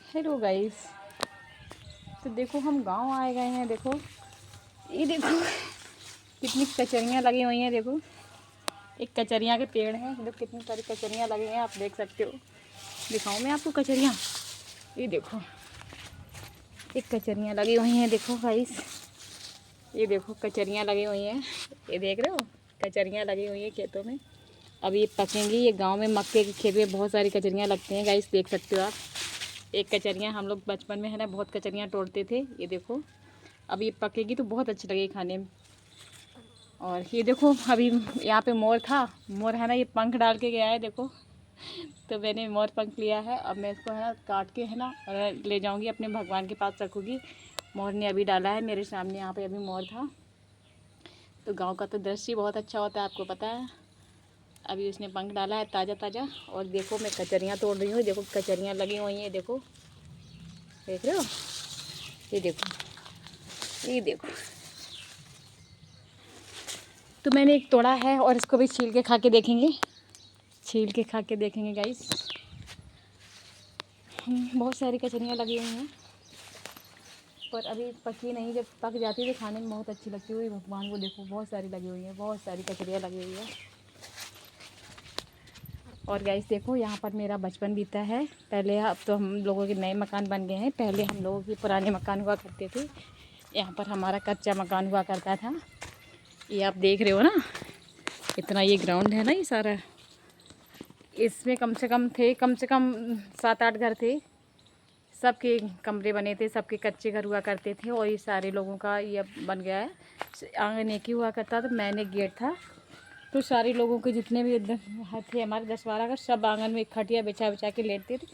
Hello guys. तो देखो हम गांव आए गए हैं। देखो ये देखो कितनी कचरियाँ लगी हुई हैं। देखो एक कचरियाँ के पेड़ हैं। देखो कितनी सारी कचरियाँ लगी हैं, आप देख सकते हो। दिखाऊं मैं आपको कचरियाँ? ये देखो एक कचरियाँ लगी हुई हैं। देखो गाइस, ये देखो कचरियाँ लगी हुई हैं। ये देख रहे हो, कचरियाँ लगी हुई हैं खेतों में। अब ये पकेंगी। ये गांव में मक्के के खेत में बहुत सारी कचरियाँ लगती हैं गाइस, देख सकते हो आप। एक कचरियाँ हम लोग बचपन में है ना बहुत कचरियाँ तोड़ते थे। ये देखो अब ये पकेगी तो बहुत अच्छी लगेगी खाने में। और ये देखो अभी यहाँ पे मोर था। मोर है ना ये पंख डाल के गया है, देखो। तो मैंने मोर पंख लिया है। अब मैं इसको है ना काट के है ना ले जाऊँगी अपने भगवान के पास रखूँगी। मोर ने अभी डाला है मेरे सामने, यहाँ पे अभी मोर था। तो गाँव का तो दृश्य बहुत अच्छा होता है, आपको पता है। अभी उसने पंख डाला है ताज़ा ताज़ा। और देखो मैं कचरियाँ तोड़ रही हूँ। देखो कचरियाँ लगी हुई हैं, देखो देख रहे हो। ये देखो, ये देखो। तो मैंने एक तोड़ा है और इसको भी छील के खा के देखेंगे। छील के खा के देखेंगे गाइस। बहुत सारी कचरियाँ लगी हुई हैं पर अभी पकी नहीं। जब पक जाती है तो खाने में बहुत अच्छी लगती है। भगवान को देखो बहुत सारी लगी हुई है, बहुत सारी कचरियाँ लगी हुई है। और गाइस देखो यहाँ पर मेरा बचपन बीता है। पहले अब तो हम लोगों के नए मकान बन गए हैं। पहले हम लोगों के पुराने मकान हुआ करते थे। यहाँ पर हमारा कच्चा मकान हुआ करता था। ये आप देख रहे हो ना, इतना ये ग्राउंड है ना, ये सारा। इसमें कम से कम 7-8 घर थे। सबके कमरे बने थे, सबके कच्चे घर हुआ करते थे। और ये सारे लोगों का ये अब बन गया है। आंगन एक ही हुआ करता था, मैंने गेट था। तो सारे लोगों के जितने भी थे हमारे 10-12 घर, सब आंगन में खटिया बिछा बिछा के लेटते थे।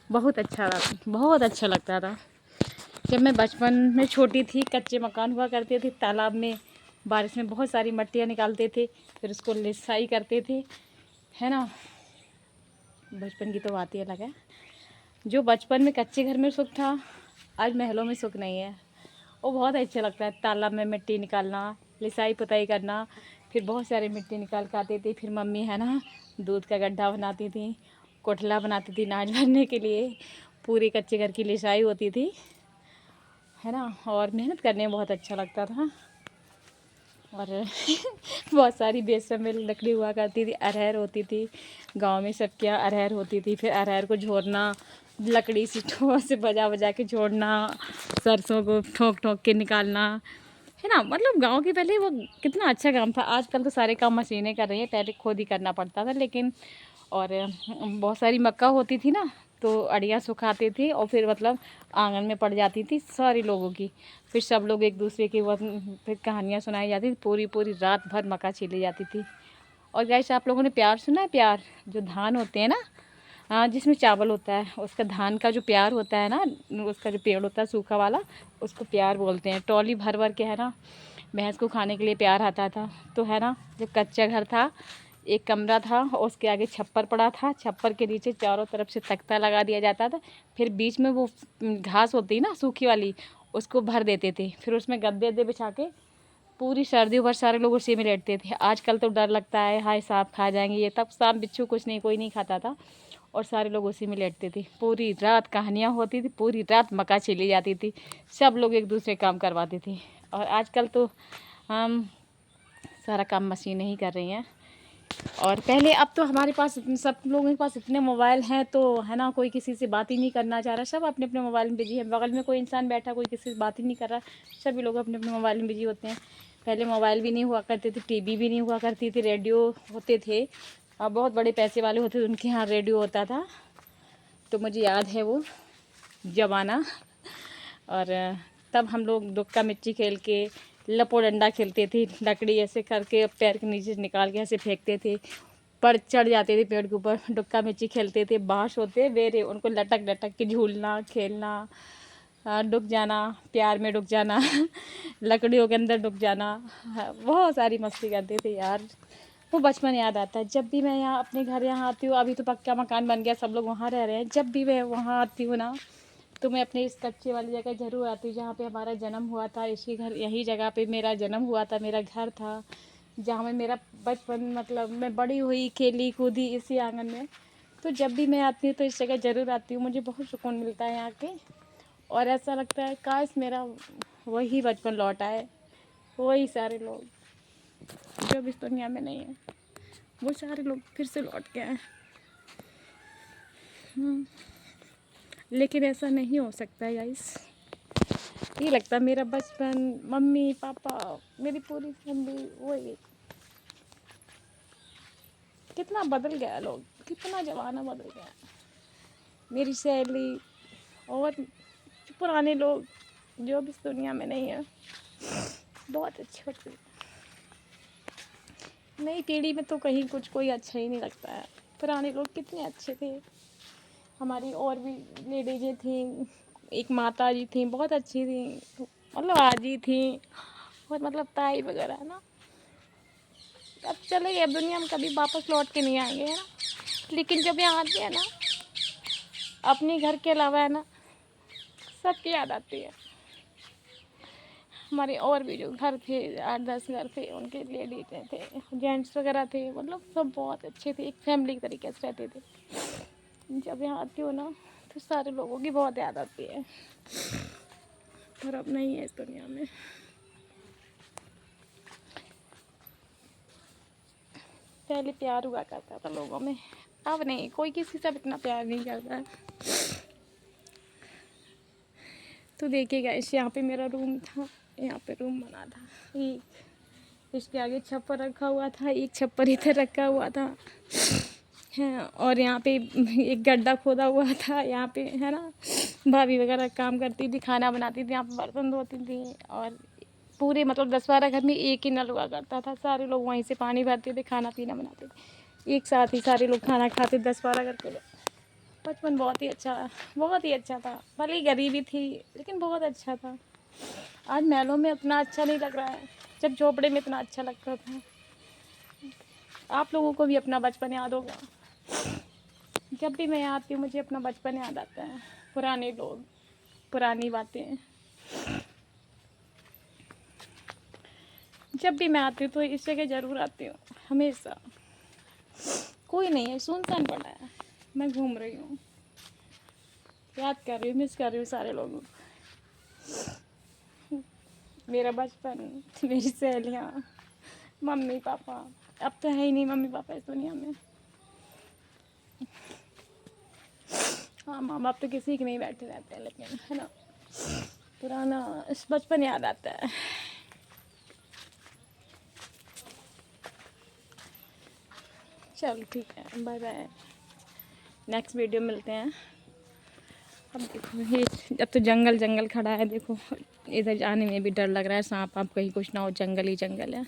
बहुत अच्छा लगता था। जब मैं बचपन में छोटी थी, कच्चे मकान हुआ करते थे। तालाब में बारिश में बहुत सारी मट्टियाँ निकालते थे, फिर उसको लिसाई करते थे, है ना। बचपन की तो बात ही अलग है। जो बचपन में कच्चे घर में सुख था, आज महलों में सुख नहीं है। वो बहुत अच्छा लगता है तालाब में मिट्टी निकालना, लिसाई पुताई करना। फिर बहुत सारी मिट्टी निकाल के आते थे। फिर मम्मी है ना दूध का गड्ढा बनाती थी, कोठला बनाती थी नाच भरने के लिए। पूरे कच्चे घर की लिसाई होती थी, है ना। और मेहनत करने में बहुत अच्छा लगता था। और बहुत सारी बेसन में लकड़ी हुआ करती थी, अरहर होती थी। गांव में सबके यहाँ अरहर होती थी। फिर अरहर को झोरना, लकड़ी से ठोक से बजा बजा के झोड़ना, सरसों को ठोक ठोक के निकालना, है ना। मतलब गांव के पहले वो कितना अच्छा काम था। आजकल तो सारे काम मशीनें कर रही हैं, पहले खुद ही करना पड़ता था। लेकिन और बहुत सारी मक्का होती थी ना, तो अड़ियाँ सुखाते थे और फिर मतलब आंगन में पड़ जाती थी सारी लोगों की। फिर सब लोग एक दूसरे की वो फिर कहानियाँ सुनाई जाती थी। पूरी पूरी रात भर मक्का छीली जाती थी। और गाइस आप लोगों ने प्यार सुना है? प्यार जो धान होते हैं ना, हाँ, जिसमें चावल होता है, उसका धान का जो प्यार होता है ना, उसका जो पेड़ होता है सूखा वाला, उसको प्यार बोलते हैं। ट्रॉली भर भर के है ना भैंस को खाने के लिए प्यार आता था। तो है ना, जब कच्चा घर था, एक कमरा था और उसके आगे छप्पर पड़ा था। छप्पर के नीचे चारों तरफ से तख्ता लगा दिया जाता था। फिर बीच में वो घास होती है ना सूखी वाली, उसको भर देते थे। फिर उसमें गद्दे गद्दे बिछा के पूरी सर्दियों भर सारे लोग उसी में लेटते थे। आजकल तो डर लगता है, हाय सांप खा जाएंगे ये, तब सांप बिच्छू कुछ नहीं, कोई नहीं खाता था। और सारे लोग उसी में लेटते थे। पूरी रात कहानियाँ होती थी, पूरी रात मक्का छीली जाती थी। सब लोग एक दूसरे काम करवाते थे। और आजकल तो हम सारा काम मशीनें ही कर रही हैं। और पहले, अब तो हमारे पास सब लोगों के पास इतने मोबाइल हैं, तो है ना कोई किसी से बात ही नहीं करना चाह रहा। सब अपने अपने मोबाइल में बिजी है। बगल में कोई इंसान बैठा, कोई किसी से बात ही नहीं कर रहा। सभी लोग अपने अपने मोबाइल में बिजी होते हैं। पहले मोबाइल भी नहीं हुआ करते थे, टीवी भी नहीं हुआ करती थी, रेडियो होते थे। और बहुत बड़े पैसे वाले होते थे, उनके यहाँ रेडियो होता था। तो मुझे याद है वो ज़माना। और तब हम लोग डुक्का मिर्ची खेल के, लपो डंडा खेलते थे। लकड़ी ऐसे करके पैर के नीचे से निकाल के ऐसे फेंकते थे, पर चढ़ जाते थे पेड़ के ऊपर। डुक्का मिर्ची खेलते थे। बाँस होते बेरे, उनको लटक लटक के झूलना, खेलना, डूब जाना, प्यार में डूब जाना लकड़ियों के अंदर डूब जाना। बहुत सारी मस्ती करते थे यार। वो बचपन याद आता है। जब भी मैं यहाँ अपने घर यहाँ आती हूँ, अभी तो पक्का मकान बन गया, सब लोग वहाँ रह रहे हैं। जब भी मैं वहाँ आती हूँ ना, तो मैं अपने इस कच्चे वाली जगह ज़रूर आती हूँ जहाँ पे हमारा जन्म हुआ था। इसी घर, यही जगह पे मेरा जन्म हुआ था, मेरा घर था, जहाँ में मेरा बचपन, मतलब मैं बड़ी हुई, खेली कूदी इसी आंगन में। तो जब भी मैं आती हूँ तो इस जगह ज़रूर आती हूँ, मुझे बहुत सुकून मिलता है यहाँ के। और ऐसा लगता है काश मेरा वही बचपन लौट आए, वही सारे लोग जो भी इस दुनिया में नहीं है, वो सारे लोग फिर से लौट के आए। लेकिन ऐसा नहीं हो सकता है गाइस। ये लगता है मेरा बचपन, मम्मी पापा, मेरी पूरी फैमिली वही। कितना बदल गया लोग, कितना ज़माना बदल गया। मेरी सहेली और पुराने लोग जो भी इस दुनिया में नहीं है, बहुत अच्छे होते। नई पीढ़ी में तो कहीं कुछ कोई अच्छा ही नहीं लगता है। पुराने लोग कितने अच्छे थे। हमारी और भी लेडीजें थीं, एक माता जी थीं, बहुत अच्छी थी, मतलब आजी थी, और मतलब ताई वगैरह ना। अब चले गए, अब दुनिया में कभी वापस लौट के नहीं आएंगे, है ना। लेकिन जब यहाँ आते हैं ना, अपने घर के अलावा है ना, सबकी याद आती है। हमारे और भी जो घर थे, 8-10 घर थे, उनके लेडीज थे, जेंट्स वगैरह थे, मतलब सब बहुत अच्छे थे, एक फैमिली के तरीके से रहते थे। जब यहाँ आती हूँ ना तो सारे लोगों की बहुत याद आती है, पर अब नहीं है इस दुनिया में। पहले प्यार हुआ करता था लोगों में, अब नहीं, कोई किसी से इतना प्यार नहीं करता है। तो देखिएगा, इस यहाँ पे मेरा रूम था, यहाँ पे रूम बना था, एक इसके आगे छप्पर रखा हुआ था, एक छप्पर इधर रखा हुआ था है, और यहाँ पे एक गड्ढा खोदा हुआ था, यहाँ पे है ना, भाभी वगैरह काम करती थी, खाना बनाती थी, यहाँ पे बर्तन धोती थी। और पूरे मतलब 10-12 घर में एक ही नल हुआ करता था, सारे लोग वहीं से पानी भरते थे, खाना पीना बनाते थे, एक साथ ही सारे लोग खाना खाते, 10-12 घर के लोग। बचपन बहुत ही अच्छा था। भले ही गरीबी थी, लेकिन बहुत अच्छा था। आज महलों में उतना अच्छा नहीं लग रहा है, जब झोपड़े में इतना अच्छा लगता था। आप लोगों को भी अपना बचपन याद होगा। जब भी मैं यहाँ आती हूँ मुझे अपना बचपन याद आता है, पुराने लोग, पुरानी बातें। जब भी मैं आती हूँ तो इस जगह ज़रूर आती हूँ, हमेशा। कोई नहीं है, सुनसान पड़ा है, मैं घूम रही हूँ, याद कर रही हूँ, मिस कर रही हूँ सारे लोगों को, मेरा बचपन, मेरी सहेलियाँ, मम्मी पापा। अब तो है ही नहीं मम्मी पापा इस दुनिया में। हाँ, माँ बाप तो किसी के नहीं बैठे रहते हैं, लेकिन है ना, पुराना इस बचपन याद आता है। चलो ठीक है, बाय बाय, नेक्स्ट वीडियो मिलते हैं। अब देखो ये, अब तो जंगल जंगल खड़ा है, देखो इधर जाने में भी डर लग रहा है, सांप आप कहीं कुछ ना हो, जंगल ही जंगल है।